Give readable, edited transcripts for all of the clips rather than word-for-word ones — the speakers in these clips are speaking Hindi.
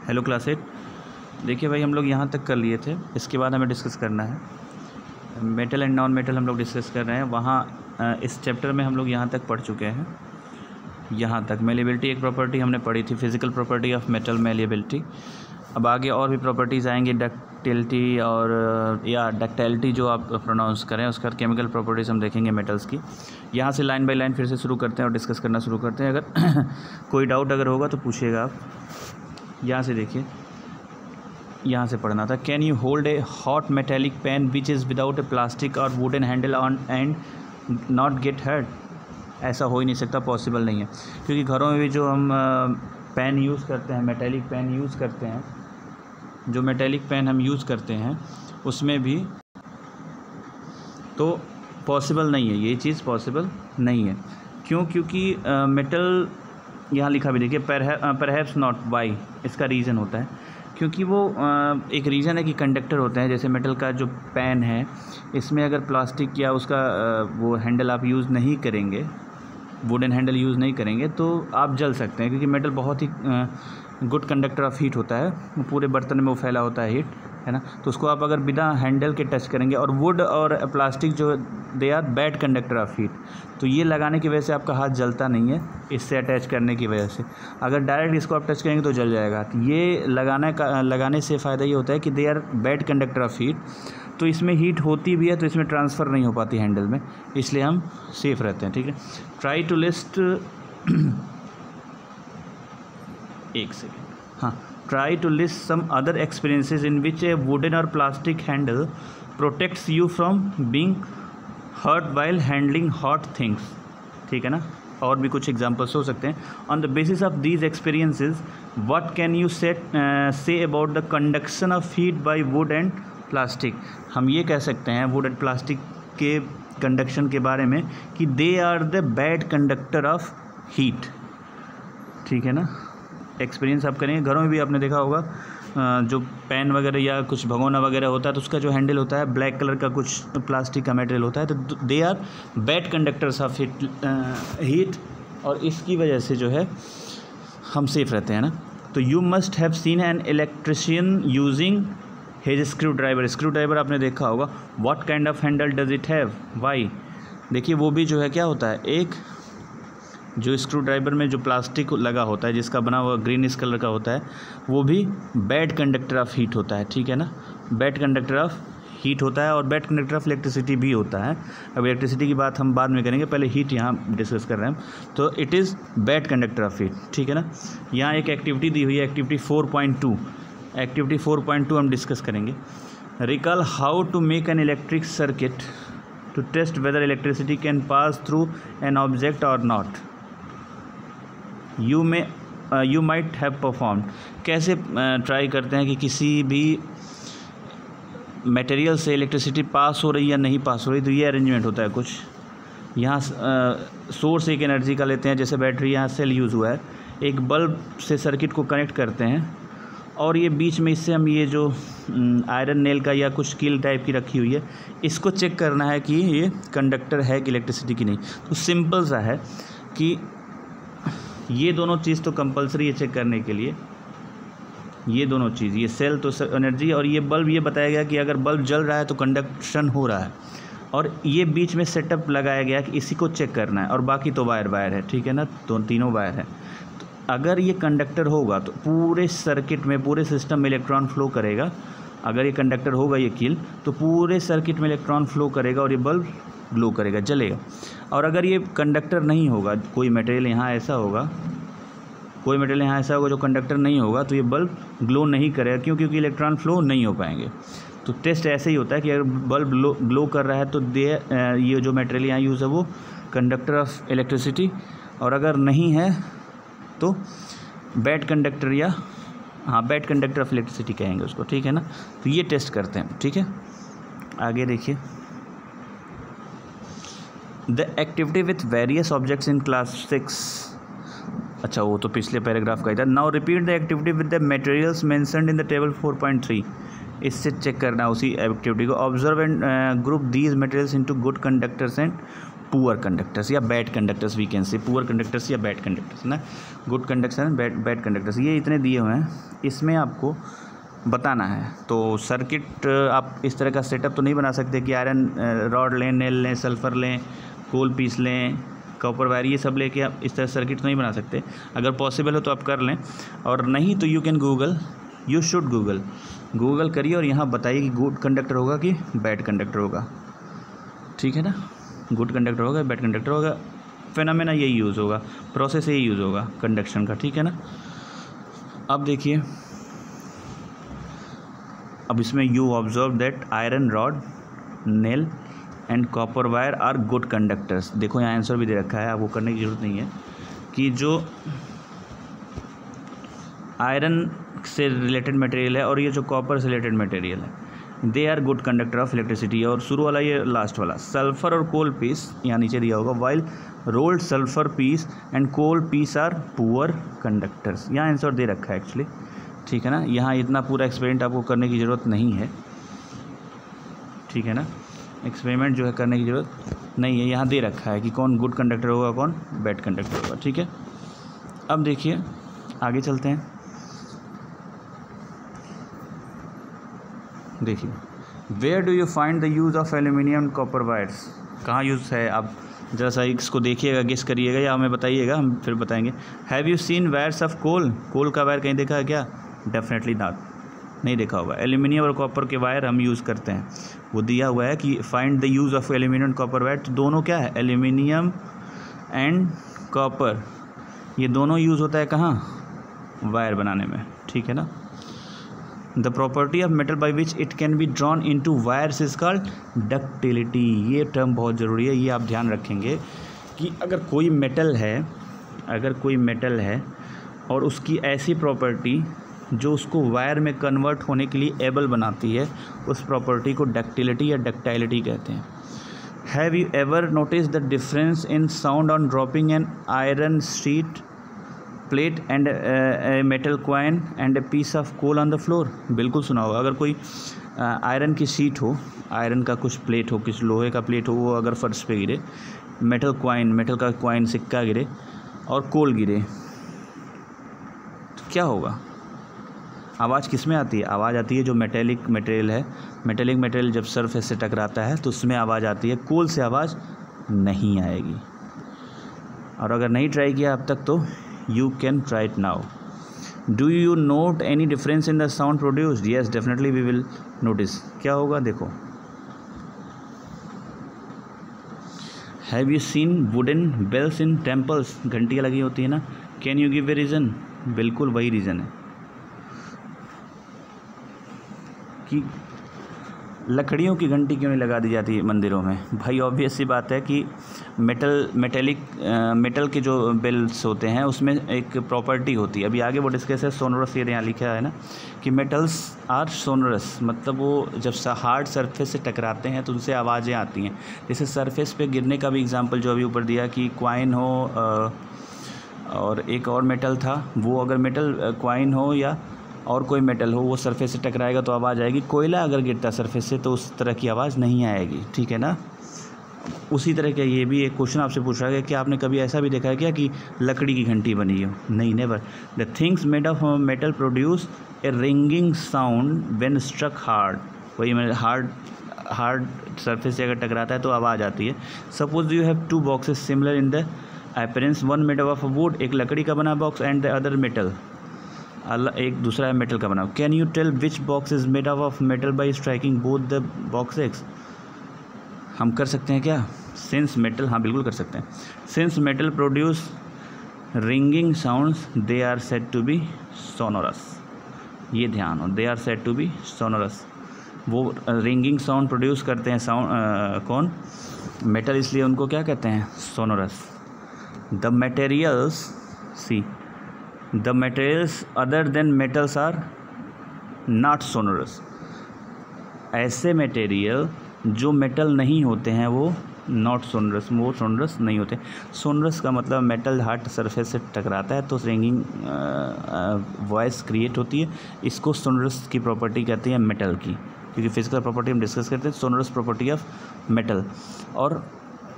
Hello class 8। देखिए भाई, हम लोग यहाँ तक कर लिए थे। इसके बाद हमें डिस्कस करना है मेटल एंड नॉन मेटल। हम लोग डिस्कस कर रहे हैं वहाँ इस चैप्टर में हम लोग यहाँ तक पढ़ चुके हैं। यहाँ तक मेलेबिलिटी एक प्रॉपर्टी हमने पढ़ी थी, physical property of metal malleability. अब आगे और भी प्रॉपर्टीज़ आएंगी, डक्टिलिटी और या डक्टाइलिटी जो आप प्रोनाउंस करें, उसका केमिकल प्रॉपर्टीज़ हम देखेंगे मेटल्स की। यहाँ से लाइन बाय लाइन फिर से शुरू करते हैं और डिस्कस करना शुरू करते हैं। अगर कोई डाउट अगर होगा तो पूछिएगा आप। यहाँ से देखिए, यहाँ से पढ़ना था। Can you hold a hot metallic pen which is without a plastic और wooden handle on and not get hurt? ऐसा हो ही नहीं सकता, पॉसिबल नहीं है। क्योंकि घरों में भी जो हम पेन यूज़ करते हैं, मेटेलिक पेन यूज़ करते हैं, जो मेटेलिक पेन हम यूज़ करते हैं उसमें भी तो पॉसिबल नहीं है, ये चीज़ पॉसिबल नहीं है। क्यों? क्योंकि मेटल यहाँ लिखा भी देखिए, परहैप्स नॉट। वाई? इसका रीज़न होता है क्योंकि वो एक रीज़न है कि कंडक्टर होते हैं। जैसे मेटल का जो पेन है, इसमें अगर प्लास्टिक या उसका वो हैंडल आप यूज़ नहीं करेंगे, वुडन हैंडल यूज़ नहीं करेंगे, तो आप जल सकते हैं। क्योंकि मेटल बहुत ही गुड कंडक्टर ऑफ हीट होता है, पूरे बर्तन में वो फैला होता है हीट, है ना। तो उसको आप अगर बिना हैंडल के टच करेंगे, और वुड और प्लास्टिक जो they are bad conductor of heat, तो ये लगाने की वजह से आपका हाथ जलता नहीं है, इससे अटैच करने की वजह से। अगर डायरेक्ट इसको आप टच करेंगे तो जल जाएगा। तो ये लगाने से फ़ायदा ये होता है कि they are bad conductor of heat, तो इसमें हीट होती भी है तो इसमें ट्रांसफ़र नहीं हो पाती हैंडल में, इसलिए हम सेफ़ रहते हैं। ठीक है, ट्राई टू लिस्ट एक सेकेंड, हाँ, try to list some other experiences in which a wooden or plastic handle protects you from being hurt while handling hot things। ठीक है ना, और भी कुछ एग्जांपल्स हो सकते हैं। On the basis of these experiences, what can you say about the conduction of heat by wood and plastic? हम ये कह सकते हैं वुड एंड प्लास्टिक के कंडक्शन के बारे में कि they are the bad conductor of heat. ठीक है ना, एक्सपीरियंस आप करेंगे। घरों में भी आपने देखा होगा, जो पेन वगैरह या कुछ भगोना वगैरह होता है तो उसका जो हैंडल होता है ब्लैक कलर का, कुछ प्लास्टिक का मटेरियल होता है, तो they are bad conductors of heat, और इसकी वजह से जो है हम सेफ रहते हैं ना। तो you must have seen an electrician using his screwdriver. Screwdriver आपने देखा होगा। What kind of handle does it have? Why? देखिए, वो भी जो है क्या होता है, एक जो स्क्रू ड्राइवर में जो प्लास्टिक लगा होता है, जिसका बना हुआ ग्रीनिश कलर का होता है, वो भी बैड कंडक्टर ऑफ हीट होता है। ठीक है ना, बैड कंडक्टर ऑफ हीट होता है, और बैड कंडक्टर ऑफ इलेक्ट्रिसिटी भी होता है। अब इलेक्ट्रिसिटी की बात हम बाद में करेंगे, पहले हीट यहाँ डिस्कस कर रहे हैं। तो it is bad conductor of heat. ठीक है ना, यहाँ एक एक्टिविटी दी हुई है, एक्टिविटी 4.2। एक्टिविटी 4.2 हम डिस्कस करेंगे। Recall how to make an electric circuit to test whether electricity can pass through an object और not. You might have perform. कैसे ट्राई करते हैं कि किसी भी मटेरियल से इलेक्ट्रिसिटी पास हो रही या नहीं पास हो रही। तो ये अरेंजमेंट होता है कुछ। यहाँ सोर्स एक एनर्जी का लेते हैं, जैसे बैटरी, यहाँ सेल यूज़ हुआ है, एक बल्ब से सर्किट को कनेक्ट करते हैं, और ये बीच में इससे हम ये जो आयरन नेल का या कुछ कील टाइप की रखी हुई है, इसको चेक करना है कि ये कंडक्टर है कि इलेक्ट्रिसिटी की नहीं। तो सिंपल सा है कि ये दोनों चीज़ तो कंपलसरी है चेक करने के लिए। ये दोनों चीज़, ये सेल तो एनर्जी, और ये बल्ब, ये बताया गया कि अगर बल्ब जल रहा है तो कंडक्शन हो रहा है, और ये बीच में सेटअप लगाया गया कि इसी को चेक करना है, और बाकी तो वायर है। ठीक है ना, तो तीनों वायर है। तो अगर ये कंडक्टर होगा तो पूरे सर्किट में, पूरे सिस्टम में इलेक्ट्रॉन फ्लो करेगा। अगर ये कंडक्टर होगा, ये कील, तो पूरे सर्किट में इलेक्ट्रॉन फ्लो करेगा और ये बल्ब ग्लो करेगा, जलेगा। और अगर ये कंडक्टर नहीं होगा, कोई मटेरियल यहाँ ऐसा होगा, कोई मटेरियल यहाँ ऐसा होगा जो कंडक्टर नहीं होगा, तो ये बल्ब ग्लो नहीं करेगा। क्यों? क्योंकि इलेक्ट्रॉन फ्लो नहीं हो पाएंगे। तो टेस्ट ऐसे ही होता है कि अगर बल्ब ग्लो कर रहा है तो ये जो मटेरियल यहाँ यूज़ है वो कंडक्टर ऑफ इलेक्ट्रिसिटी, और अगर नहीं है तो बैड कंडक्टर, या बैड कंडक्टर ऑफ इलेक्ट्रिसिटी कहेंगे उसको। ठीक है ना, तो ये टेस्ट करते हैं। ठीक है, आगे देखिए। The activity with various objects in class 6। अच्छा, वो तो पिछले पैराग्राफ का ही था। Now repeat the activity with the materials mentioned in the table 4.3। इससे चेक करना उसी एक्टिविटी को। Observe and group these materials into good conductors and poor conductors या bad conductors, we can say poor conductors या बैड कंडक्टर्स ना, good conductors and bad conductors. ये इतने दिए हुए हैं, इसमें आपको बताना है। तो सर्किट आप इस तरह का सेटअप तो नहीं बना सकते कि आयरन रॉड लें, नेल लें, सल्फ़र लें, कोल पीस लें, कॉपर वायर, ये सब लेके आप इस तरह सर्किट तो नहीं बना सकते। अगर पॉसिबल हो तो आप कर लें, और नहीं तो you can Google, you should Google करिए और यहाँ बताइए कि गुड कंडक्टर होगा कि बैड कंडक्टर होगा, ठीक है ना, गुड कंडक्टर होगा बैड कंडक्टर होगा, फेनोमेना यही यूज़ होगा, प्रोसेस यही यूज़ होगा कंडक्शन का, ठीक है ना। अब देखिए, अब इसमें you observe that iron rod, nail and copper wire are good conductors. देखो यहाँ आंसर भी दे रखा है, आपको करने की ज़रूरत नहीं है, कि जो आयरन से रिलेटेड मटेरियल है और ये जो कॉपर से रिलेटेड मटेरियल है, they are good conductor of electricity. और शुरू वाला ये लास्ट वाला, सल्फ़र और कोल पीस यहाँ नीचे दिया होगा, while rolled sulphur piece and coal piece are poor conductors. यहाँ आंसर दे रखा है एक्चुअली, ठीक है ना। यहाँ इतना पूरा एक्सपेरिमेंट आपको करने की ज़रूरत नहीं है, ठीक है ना, एक्सपेरिमेंट जो है करने की ज़रूरत नहीं है, यहाँ दे रखा है कि कौन गुड कंडक्टर होगा, कौन बैड कंडक्टर होगा, ठीक है। अब देखिए आगे चलते हैं। देखिए, where do you find the use of aluminium copper wires, कहाँ यूज़ है, आप जरा सा इसको देखिएगा, गेस करिएगा या हमें बताइएगा, हम फिर बताएंगे। Have you seen wires of coal का वायर कहीं देखा है क्या? डेफिनेटली नॉट, नहीं देखा होगा। एल्यूमिनियम और कॉपर के वायर हम यूज़ करते हैं, वो दिया हुआ है कि find the use of aluminium copper wire, तो दोनों क्या है, एल्यूमिनियम एंड कॉपर, ये दोनों यूज़ होता है कहाँ, वायर बनाने में, ठीक है ना। The property of metal by which it can be drawn into wires is called ductility. ये टर्म बहुत ज़रूरी है, ये आप ध्यान रखेंगे कि अगर कोई मेटल है और उसकी ऐसी प्रॉपर्टी जो उसको वायर में कन्वर्ट होने के लिए एबल बनाती है, उस प्रॉपर्टी को डक्टिलिटी या डक्टाइलिटी कहते हैं। Have you ever notice the difference in sound on dropping an iron sheet plate and a metal coin and a piece of coal on the floor? बिल्कुल सुना होगा। अगर कोई आयरन की शीट हो, आयरन का कुछ प्लेट हो, किसी लोहे का प्लेट हो, वो अगर फर्श पे गिरे, मेटल का क्वाइन सिक्का गिरे और कोल गिरे, तो क्या होगा? आवाज़ किस में आती है? आवाज़ आती है जो मेटेलिक मटेरियल है, मेटेलिक मटेरियल जब सरफेस से टकराता है तो उसमें आवाज़ आती है, कोल से आवाज़ नहीं आएगी। और अगर नहीं ट्राई किया अब तक तो you can try it now. Do you note any difference in the sound produced? Yes, definitely we will notice. क्या होगा देखो, have you seen wooden bells in temples? घंटियाँ लगी होती है ना, can you give a reason? बिल्कुल वही रीज़न है कि लकड़ियों की घंटी क्यों नहीं लगा दी जाती है मंदिरों में। भाई ऑब्वियस सी बात है कि मेटल के जो बेल्स होते हैं उसमें एक प्रॉपर्टी होती है, अभी आगे वो डिस्कस है, सोनोरस, ये यहाँ लिखा है ना कि मेटल्स आर सोनोरस, मतलब वो जब हार्ड सरफेस से टकराते हैं तो उनसे आवाज़ें आती हैं। जैसे सरफेस पे गिरने का भी एग्जांपल जो अभी ऊपर दिया कि क्वाइन हो और एक और मेटल था, वो अगर मेटल क्वाइन हो या और कोई मेटल हो, वो सरफेस से टकराएगा तो आवाज़ आएगी। कोयला अगर गिरता सरफेस से तो उस तरह की आवाज़ नहीं आएगी, ठीक है ना। उसी तरह का ये भी एक क्वेश्चन आपसे पूछा गया कि आपने कभी ऐसा भी देखा है क्या कि लकड़ी की घंटी बनी हो? नहीं, never. The things made of metal produce a ringing sound when struck hard. वही मैं हार्ड सरफेस से अगर टकराता है तो आवाज़ आती है। Suppose you have two boxes similar in the appearance, one made of wood, एक लकड़ी का बना box, and the other metal, एक दूसरा है मेटल का बना। Can you tell which box is made of metal by striking both the boxes? हम कर सकते हैं क्या? सिंस मेटल, हाँ बिल्कुल कर सकते हैं। Since metal produce ringing sounds they are said to be sonorous. ये ध्यान हो, they are said to be sonorous. वो रिंगिंग साउंड प्रोड्यूस करते हैं, कौन? मेटल, इसलिए उनको क्या कहते हैं? Sonorous. The materials, see the materials other than metals are not sonorous। ऐसे मटेरियल जो मेटल नहीं होते हैं वो नॉट सोनरस, वो सोनरस नहीं होते। सोनरस का मतलब मेटल हार्ड सरफेस से टकराता है तो रिंगिंग वॉइस क्रिएट होती है। इसको सोनरस की प्रॉपर्टी कहते हैं मेटल की, क्योंकि फिजिकल प्रॉपर्टी हम डिस्कस करते हैं, सोनरस प्रॉपर्टी ऑफ मेटल। और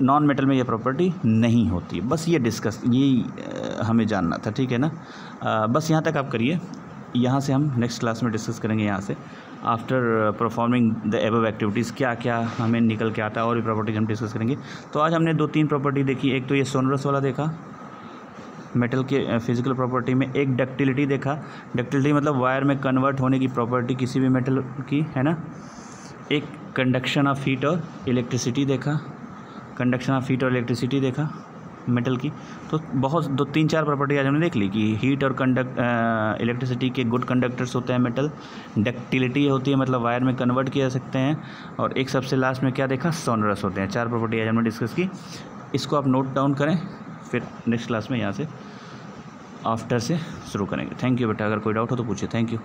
नॉन मेटल में ये प्रॉपर्टी नहीं होती। बस ये डिस्कस ये हमें जानना था, ठीक है ना। बस यहाँ तक आप करिए, यहाँ से हम नेक्स्ट क्लास में डिस्कस करेंगे। यहाँ से after performing the above activities क्या क्या हमें निकल के आता है और भी प्रॉपर्टीज हम डिस्कस करेंगे। तो आज हमने 2-3 प्रॉपर्टी देखी। एक तो ये सोनरस वाला देखा मेटल के फिजिकल प्रॉपर्टी में, एक डक्टिलिटी देखा। डक्टिलिटी मतलब वायर में कन्वर्ट होने की प्रॉपर्टी किसी भी मेटल की, है ना। एक कंडक्शन ऑफ हीट और इलेक्ट्रिसिटी देखा, कंडक्शन ऑफ हीट और इलेक्ट्रिसिटी देखा मेटल की। तो बहुत 2-3-4 प्रॉपर्टी आज हमने देख ली कि हीट और इलेक्ट्रिसिटी के गुड कंडक्टर्स होते हैं मेटल। डक्टिलिटी होती है मतलब वायर में कन्वर्ट किया जा सकते हैं। और एक सबसे लास्ट में क्या देखा, सोनरस होते हैं। 4 प्रॉपर्टी आज हमने डिस्कस की। इसको आप नोट डाउन करें, फिर नेक्स्ट क्लास में यहाँ से आफ्टर से शुरू करेंगे। थैंक यू बेटा, अगर कोई डाउट हो तो पूछिए। Thank you.